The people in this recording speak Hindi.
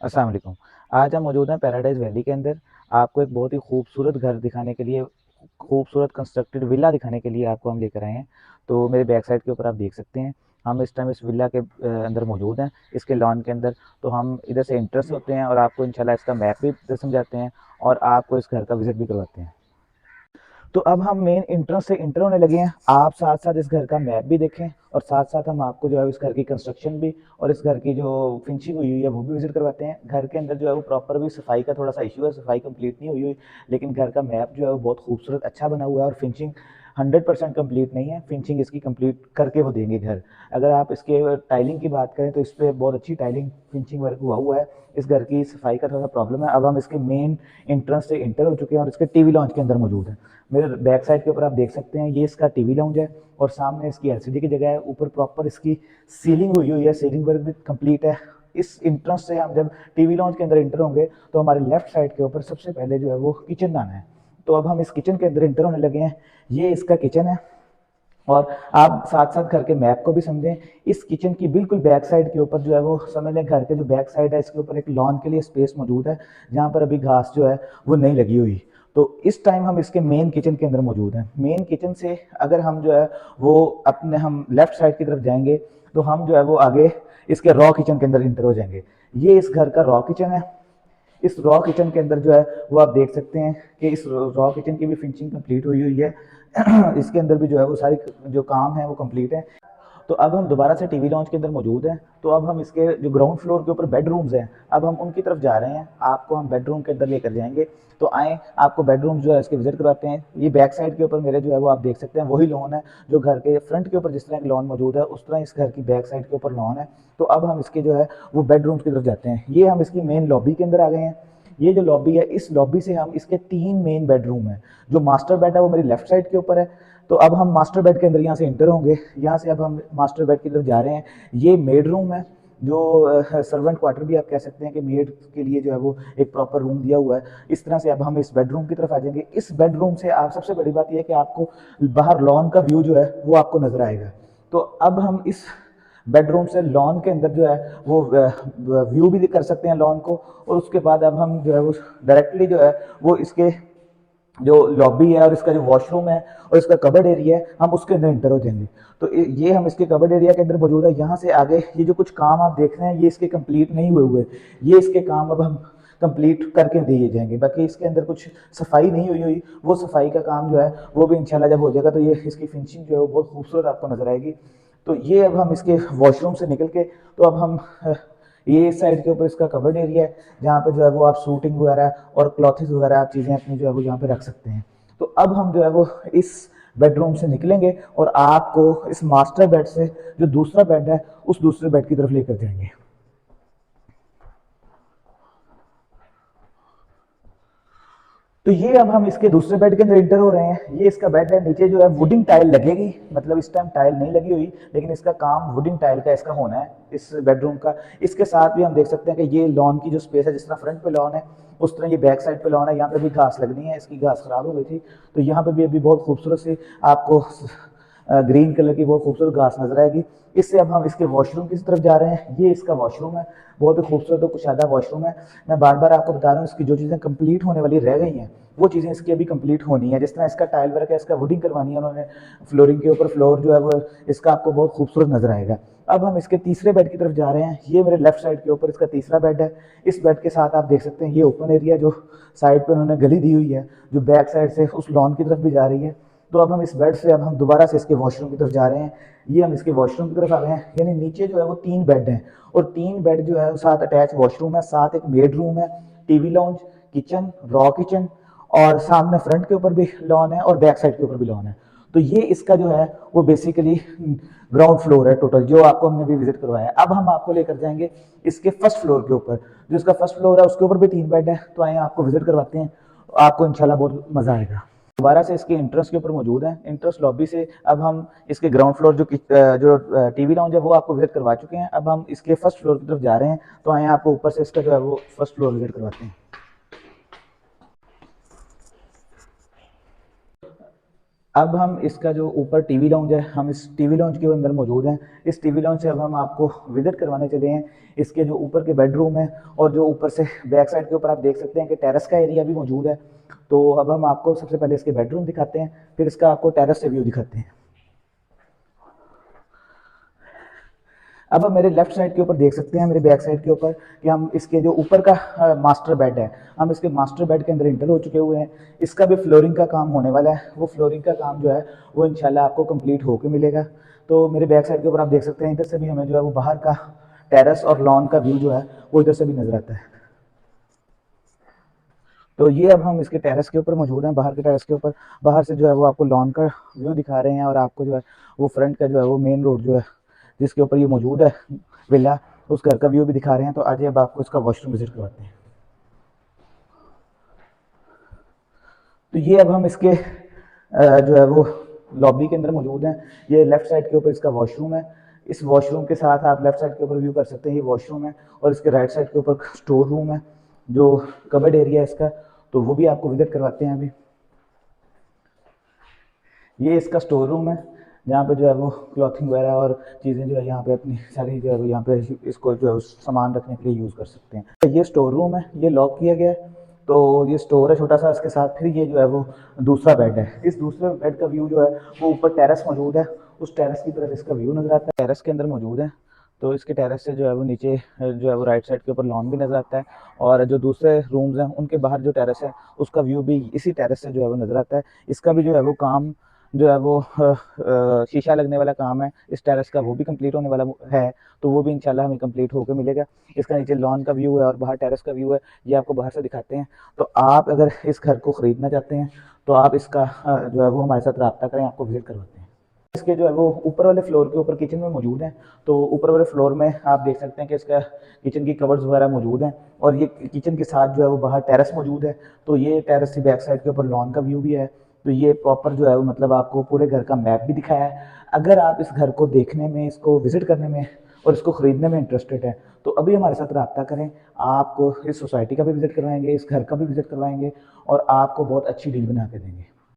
अस्सलाम वालेकुम। आज हम मौजूद हैं पैराडाइज़ वैली के अंदर। आपको एक बहुत ही खूबसूरत घर दिखाने के लिए, खूबसूरत कंस्ट्रक्टेड विला दिखाने के लिए आपको हम लेकर आए हैं। तो मेरे बैक साइड के ऊपर आप देख सकते हैं, हम इस टाइम इस विला के अंदर मौजूद हैं, इसके लॉन के अंदर। तो हम इधर से एंटर होते हैं और आपको इंशाल्लाह इसका मैप भी समझाते हैं और आपको इस घर का विज़िट भी करवाते हैं। तो अब हम मेन एंट्रेंस से इंटर होने लगे हैं। आप साथ साथ इस घर का मैप भी देखें और साथ साथ हम आपको जो है इस घर की कंस्ट्रक्शन भी और इस घर की जो फिनिशिंग हुई हुई है वो भी विजिट करवाते हैं। घर के अंदर जो है वो प्रॉपर भी सफाई का थोड़ा सा इशू है, सफाई कंप्लीट नहीं हुई हुई, लेकिन घर का मैप जो है वो बहुत खूबसूरत अच्छा बना हुआ है और फिनिशिंग 100% कंप्लीट नहीं है। फिनिशिंग इसकी कंप्लीट करके वो देंगे घर। अगर आप इसके टाइलिंग की बात करें तो इस पर बहुत अच्छी टाइलिंग फिनिशिंग वर्क हुआ है। इस घर की सफाई का थोड़ा प्रॉब्लम है। अब हम इसके मेन एंट्रेंस से इंटर हो चुके हैं और इसके टीवी लॉन्च के अंदर मौजूद है। मेरे बैक साइड के ऊपर आप देख सकते हैं, ये इसका टीवी लाउंज है और सामने इसकी एलसीडी की जगह है। ऊपर प्रॉपर इसकी सीलिंग हुई हुई है, सीलिंग वर्क भी कंप्लीट है। इस इंट्रेंस से हम जब टीवी लाउंज के अंदर इंटर होंगे तो हमारे लेफ्ट साइड के ऊपर सबसे पहले जो है वो किचन आना है। तो अब हम इस किचन के अंदर इंटर होने लगे हैं। ये इसका किचन है और आप साथ साथ घर के मैप को भी समझें। इस किचन की बिल्कुल बैक साइड के ऊपर जो है वो समझ लें, घर के जो बैक साइड है इसके ऊपर एक लॉन के लिए स्पेस मौजूद है जहाँ पर अभी घास जो है वो नहीं लगी हुई। तो इस टाइम हम इसके मेन किचन के अंदर मौजूद हैं। मेन किचन से अगर हम जो है वो अपने हम लेफ्ट साइड की तरफ जाएंगे तो हम जो है वो आगे इसके रॉ किचन के अंदर इंटर हो जाएंगे। ये इस घर का रॉ किचन है। इस रॉ किचन के अंदर जो है वो आप देख सकते हैं कि इस रॉ किचन की भी फिनिशिंग कंप्लीट हुई हुई है। इसके अंदर भी जो है वो सारी जो काम है वो कंप्लीट है। तो अब हम दोबारा से टीवी लॉन्च के अंदर मौजूद हैं। तो अब हम इसके जो ग्राउंड फ्लोर के ऊपर बेडरूम्स हैं, अब हम उनकी तरफ जा रहे हैं। आपको हम बेडरूम के अंदर लेकर जाएंगे। तो आए, आपको बेडरूम जो है इसके विजिट करवाते हैं। ये बैक साइड के ऊपर मेरे जो है वो आप देख सकते हैं वही लॉन है जो घर के फ्रंट के ऊपर जिस तरह लॉन मौजूद है उस तरह इस घर की बैक साइड के ऊपर लॉन है। तो अब हम इसके जो है वो बेडरूम की तरफ जाते हैं। ये हम इसकी मेन लॉबी के अंदर आ गए हैं। ये जो लॉबी है, इस लॉबी से हम इसके 3 मेन बेडरूम हैं। जो मास्टर बेड है वो मेरी लेफ्ट साइड के ऊपर है। तो अब हम मास्टर बेड के अंदर यहाँ से इंटर होंगे। यहाँ से अब हम मास्टर बेड की तरफ जा रहे हैं। ये मेड रूम है, जो सर्वेंट क्वार्टर भी आप कह सकते हैं कि मेड के लिए जो है वो एक प्रॉपर रूम दिया हुआ है। इस तरह से अब हम इस बेडरूम की तरफ आ जाएंगे। इस बेडरूम से आप सबसे बड़ी बात यह है कि आपको बाहर लॉन का व्यू जो है वो आपको नजर आएगा। तो अब हम इस बेडरूम से लॉन के अंदर जो है वो व्यू भी कर सकते हैं लॉन को। और उसके बाद अब हम जो है वो डायरेक्टली जो है वो इसके जो लॉबी है और इसका जो वॉशरूम है और इसका कबर्ड एरिया है हम उसके अंदर इंटर हो जाएंगे। तो ये हम इसके कबर्ड एरिया के अंदर मौजूद है। यहाँ से आगे ये जो कुछ काम आप देख रहे हैं ये इसके कंप्लीट नहीं हुए हुए, ये इसके काम अब हम कंप्लीट करके दिए जाएंगे। बाकी इसके अंदर कुछ सफाई नहीं हुई हुई, वो सफाई का काम जो है वो भी इंशाल्लाह जब हो जाएगा तो ये इसकी फिनिशिंग जो है वो बहुत खूबसूरत आपको नजर आएगी। तो ये अब हम इसके वॉशरूम से निकल के तो अब हम ये इस साइड के ऊपर इसका कवर्ड एरिया है जहाँ पे जो है वो आप सूटिंग वगैरह और क्लॉथेस वगैरह आप चीज़ें अपनी जो है वो यहाँ पे रख सकते हैं। तो अब हम जो है वो इस बेडरूम से निकलेंगे और आपको इस मास्टर बेड से जो दूसरा बेड है उस दूसरे बेड की तरफ लेकर जाएंगे। तो ये अब हम इसके दूसरे बेड के अंदर इंटर हो रहे हैं। ये इसका बेड है, नीचे जो है वुडिंग टाइल लगेगी, मतलब इस टाइम टाइल नहीं लगी हुई लेकिन इसका काम वुडिंग टाइल का इसका होना है इस बेडरूम का। इसके साथ भी हम देख सकते हैं कि ये लॉन की जो स्पेस है, जिस तरह फ्रंट पे लॉन है उस तरह ये बैक साइड पे लॉन है। यहाँ पे भी घास लगनी है, इसकी घास खराब हो गई थी तो यहाँ पे भी अभी बहुत खूबसूरत सी आपको ग्रीन कलर की बहुत खूबसूरत घास नजर आएगी। इससे अब हम इसके वॉशरूम की तरफ जा रहे हैं। ये इसका वॉशरूम है, बहुत ही खूबसूरत और कुशादा वॉशरूम है। मैं बार बार आपको बता रहा हूँ इसकी जो चीज़ें कंप्लीट होने वाली रह गई हैं वो चीज़ें इसकी अभी कंप्लीट होनी है। जिस तरह इसका टाइल वर्क है, इसका वुडिंग करवानी है उन्होंने, फ्लोरिंग के ऊपर फ्लोर जो है वो इसका आपको बहुत खूबसूरत नजर आएगा। अब हम इसके तीसरे बेड की तरफ जा रहे हैं। ये मेरे लेफ्ट साइड के ऊपर इसका तीसरा बेड है। इस बेड के साथ आप देख सकते हैं ये ओपन एरिया जो साइड पे उन्होंने गली दी हुई है जो बैक साइड से उस लॉन की तरफ भी जा रही है। तो अब हम इस बेड से अब हम दोबारा से इसके वॉशरूम की तरफ जा रहे हैं। ये हम इसके वॉशरूम की तरफ आ गए हैं। यानी नीचे जो है वो 3 बेड हैं और 3 बेड जो है साथ अटैच वॉशरूम है, साथ एक बेड रूम है, TV launch, kitchen, raw kitchen और सामने फ्रंट के ऊपर भी लॉन है और बैक साइड के ऊपर भी लॉन है। तो ये इसका जो है वो बेसिकली ग्राउंड फ्लोर है टोटल जो आपको हमने भी विजिट करवाया है। अब हम आपको लेकर जाएंगे इसके फर्स्ट फ्लोर के ऊपर। जो इसका फर्स्ट फ्लोर है उसके ऊपर भी 3 बेड है। तो आए आपको विजिट करवाते हैं, आपको इंशाल्लाह बहुत मजा आएगा। दोबारा से इसके इंट्रेंस के ऊपर मौजूद है। इंट्रेंस लॉबी से अब हम इसके ग्राउंड फ्लोर जो टीवी लाउंज है वो आपको विजिट करवा चुके हैं। अब हम इसके फर्स्ट फ्लोर की तरफ जा रहे हैं। तो आए आपको ऊपर से इसका जो है वो फर्स्ट फ्लोर विजिट करवाते हैं। अब हम इसका जो ऊपर टीवी लाउंज है, हम इस टीवी लाउंज के अंदर मौजूद हैं। इस टीवी लाउंज से अब हम आपको विजिट करवाने चले हैं। इसके जो ऊपर के बेडरूम है और जो ऊपर से बैक साइड के ऊपर आप देख सकते हैं कि टेरेस का एरिया भी मौजूद है। तो अब हम आपको सबसे पहले इसके बेडरूम दिखाते हैं, फिर इसका आपको टेरेस से व्यू दिखाते हैं। अब आप मेरे लेफ्ट साइड के ऊपर देख सकते हैं, मेरे बैक साइड के ऊपर, कि हम इसके जो ऊपर का मास्टर बेड है, हम इसके मास्टर बेड के अंदर इंटर हो चुके हुए हैं। इसका भी फ्लोरिंग का काम होने वाला है। वो फ्लोरिंग का काम जो है वो इंशाल्लाह आपको कंप्लीट होकर मिलेगा। तो मेरे बैक साइड के ऊपर आप देख सकते हैं, इधर से भी हमें जो है वो बाहर का टेरेस और लॉन का व्यू जो है वो इधर से भी नजर आता है। तो ये अब हम इसके टेरेस के ऊपर मौजूद हैं, बाहर के टेरेस के ऊपर। बाहर से जो है वो आपको लॉन का व्यू दिखा रहे हैं और आपको जो है वो फ्रंट का जो है वो मेन रोड जो है जिसके ऊपर ये मौजूद है विला, उस घर का व्यू भी दिखा रहे हैं। तो आज अब आपको इसका वॉशरूम विजिट करवाते हैं। तो ये अब हम इसके जो है वो लॉबी के अंदर मौजूद हैं। ये लेफ्ट साइड के ऊपर इसका वॉशरूम है। इस वॉशरूम के साथ आप लेफ्ट साइड के ऊपर व्यू कर सकते हैं, ये वॉशरूम है। और इसके राइट साइड के ऊपर स्टोर रूम है, जो कबर्ड एरिया है इसका, तो वो भी आपको विजिट करवाते हैं अभी। ये इसका स्टोर रूम है, जहाँ पे जो है वो क्लॉथिंग वगैरह और चीज़ें जो है यहाँ पे अपनी सारी जो है वो यहाँ पे इसको जो है सामान रखने के लिए यूज़ कर सकते हैं। ये स्टोर रूम है, ये लॉक किया गया है। तो ये स्टोर है छोटा सा, इसके साथ फिर ये जो है वो दूसरा बेड है। इस दूसरे बेड का व्यू जो है वो ऊपर टेरेस मौजूद है, उस टेरेस की तरफ इसका व्यू नज़र आता है। टेरेस के अंदर मौजूद है, तो इसके टेरेस से जो है वो नीचे जो है वो राइट साइड के ऊपर लॉन भी नज़र आता है। और जो दूसरे रूम्स हैं उनके बाहर जो टेरेस है उसका व्यू भी इसी टेरेस से जो है वो नज़र आता है। इसका भी जो है वो काम जो है वो शीशा लगने वाला काम है इस टेरेस का, वो भी कंप्लीट होने वाला है। तो वो भी इंशाल्लाह हमें कंप्लीट होकर मिलेगा। इसका नीचे लॉन का व्यू है और बाहर टेरेस का व्यू है, ये आपको बाहर से दिखाते हैं। तो आप अगर इस घर को ख़रीदना चाहते हैं तो आप इसका जो है वो हमारे साथ रब्ता करें, आपको विजिट करवाते हैं। इसके जो है वो ऊपर वाले फ्लोर के ऊपर किचन में मौजूद हैं। तो ऊपर वाले फ्लोर में आप देख सकते हैं कि इसका किचन की कवर्स वगैरह मौजूद हैं। और ये किचन के साथ जो है वो बाहर टेरेस मौजूद है। तो ये टेरेस की बैक साइड के ऊपर लॉन का व्यू भी है। तो ये प्रॉपर जो है वो मतलब आपको पूरे घर का मैप भी दिखाया है। अगर आप इस घर को देखने में, इसको विजिट करने में और इसको ख़रीदने में इंटरेस्टेड है तो अभी हमारे साथ रब्ता करें। आपको इस सोसाइटी का भी विजिट करवाएंगे, इस घर का भी विजिट करवाएंगे और आपको बहुत अच्छी डील बना के देंगे।